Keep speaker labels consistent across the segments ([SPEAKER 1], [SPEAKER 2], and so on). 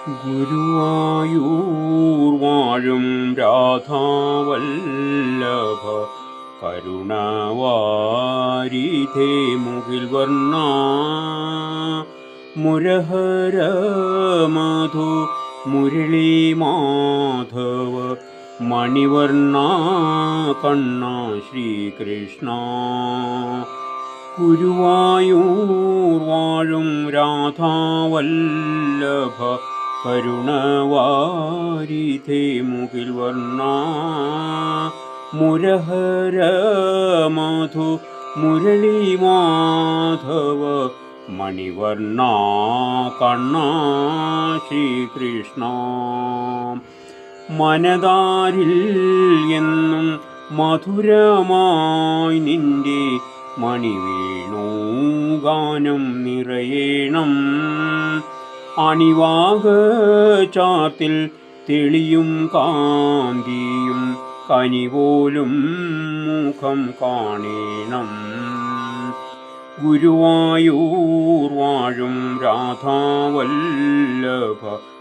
[SPEAKER 1] ഗുരുവായൂർ വാഴും രാധാവല്ലഭ കരുണാവാരിധേ മുകിൽ വർണ്ണ മുരഹര മധു മുരളി മാധവ മണിവർണ്ണ കണ്ണ ശ്രീകൃഷ്ണ. ഗുരുവായൂർ വാഴും രാധാവല്ലഭ കരുണവാരിധേ മുകിൽ വർണ്ണ മുരഹര മധു മുരളി മാധവ മണിവർണ്ണ കണ്ണ ശ്രീകൃഷ്ണ. മനതാരിൽ എന്നും മധുരമായി നിന്റെ മണിവേണു ഗാനം നിറയേണം. അണിവാക ചാർത്തിൽ തെളിയും കാന്തിയും കനിപോലും മുഖം കാണേണം. ഗുരുവായൂർ വാഴും രാധാവല്ലഭ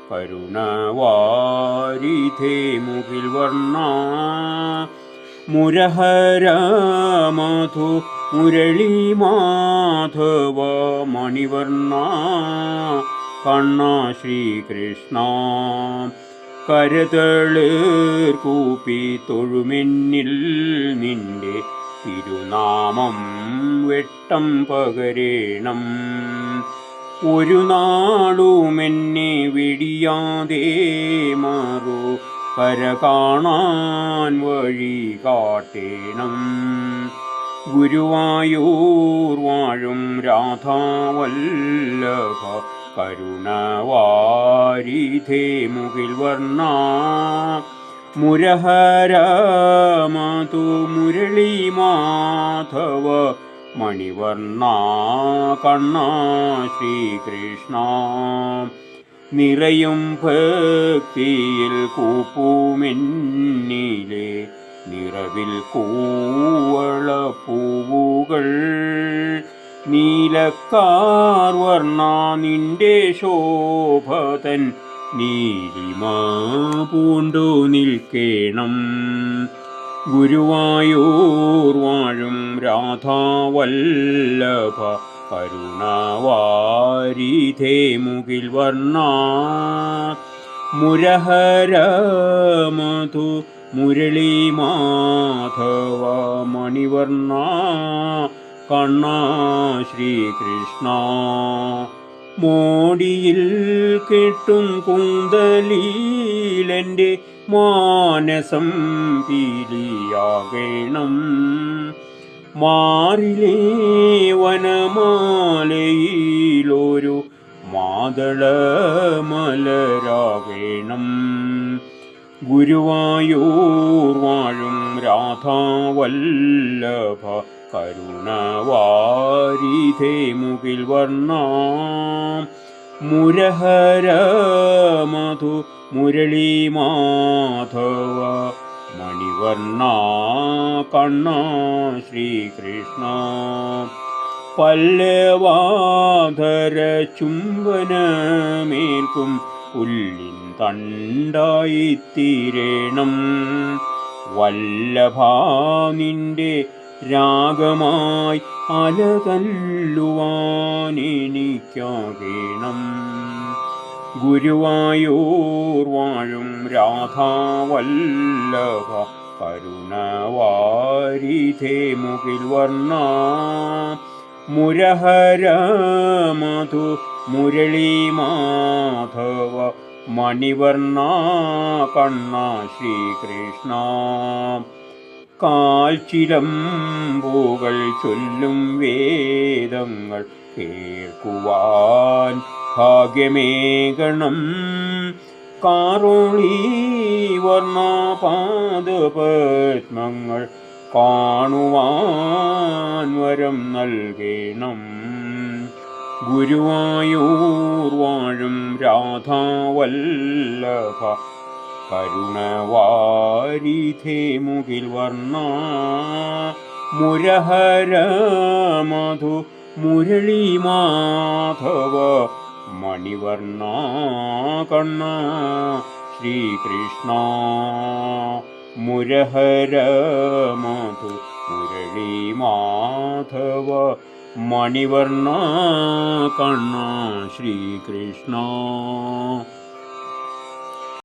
[SPEAKER 1] കരുണവാരിധേ മുകിൽ വർണ്ണ മുരഹര മധു മുരളി മാധവ മണിവർണ്ണ കണ്ണ ശ്രീകൃഷ്ണ. കരതളിർ കൂപ്പി തൊഴുമെന്നിൽ നിന്റെ തിരുനാമം വെട്ടം പകരേണം. ഒരു നാളുമെന്നെ വെടിയാതെ മാറൂ കര കാണാൻ വഴി കാട്ടേണം. ഗുരുവായൂർ വാഴും രാധാവല്ലഭ കരുണവാരിധേ മുകിൽ വർണ്ണ മുരഹര മധു മുരളി മാധവ മണിവർണ്ണ കണ്ണ ശ്രീകൃഷ്ണ. നിറയും ഭക്തിയിൽ കൂപ്പുമെന്നിലെ നിറവിൽ കൂവള പൂവുകൾ നീലക്കാർ വർണ്ണ നിന്റെ ശോഭതൻ നീലിമ പൂണ്ടു നിൽക്കേണം. ഗുരുവായൂർ വാഴും രാധാവല്ലഭ കരുണവാരിധേ മുകിൽ വർണ്ണ മുരഹര മധു മുരളി മാധവ മണിവർണ്ണ കണ്ണ ശ്രീകൃഷ്ണ. മോടിയിൽ കെട്ടും കൂന്തലീലെൻ്റെ മാനസം പീലിയാകണം. മാറിലേ വനമാലയിലൊരു മാതളമലരാകണം. ഗുരുവായൂർ വാഴും രാധാവല്ലഭ കരുണവാരിധേ മുകിൽ വർണ്ണ മുരഹര മധു മുരളി മാധവ മണിവർണ്ണ കണ്ണ ശ്രീകൃഷ്ണ. പല്ലവാധര ചുംബനമേൽക്കും പുല്ലിൻ തണ്ടായിത്തീരേണം. വല്ലഭ നിന്റെ രാഗമായി അലതല്ലുവാനെനിക്കാകേണം. ഗുരുവായൂർ വാഴും രാധാവല്ലഭ കരുണവാരിധേ മുകിൽ വർണ്ണ മുരഹര മധു മുരളി മാധവ മണിവർണ്ണ കണ്ണ ശ്രീകൃഷ്ണ. കാൽച്ചിലമ്പുകൾ ചൊല്ലും വേദങ്ങൾ കേൾക്കുവാൻ ഭാഗ്യമേകണം. കാറോളി വർണ്ണ പാദപത്മങ്ങൾ കാണുവാൻ വരം നൽകണം. ഗുരുവായൂർ വാഴും രാധാവല്ലഭ കരുണവാരിധേ മുകിൽ വർണ്ണ മുരഹര മധു മുരളി മാധവ മണിവർണ്ണ കണ്ണ ശ്രീകൃഷ്ണ മുരഹര മധു മുരളി മാധവ മണിവർണ്ണ കണ്ണ ശ്രീകൃഷ്ണ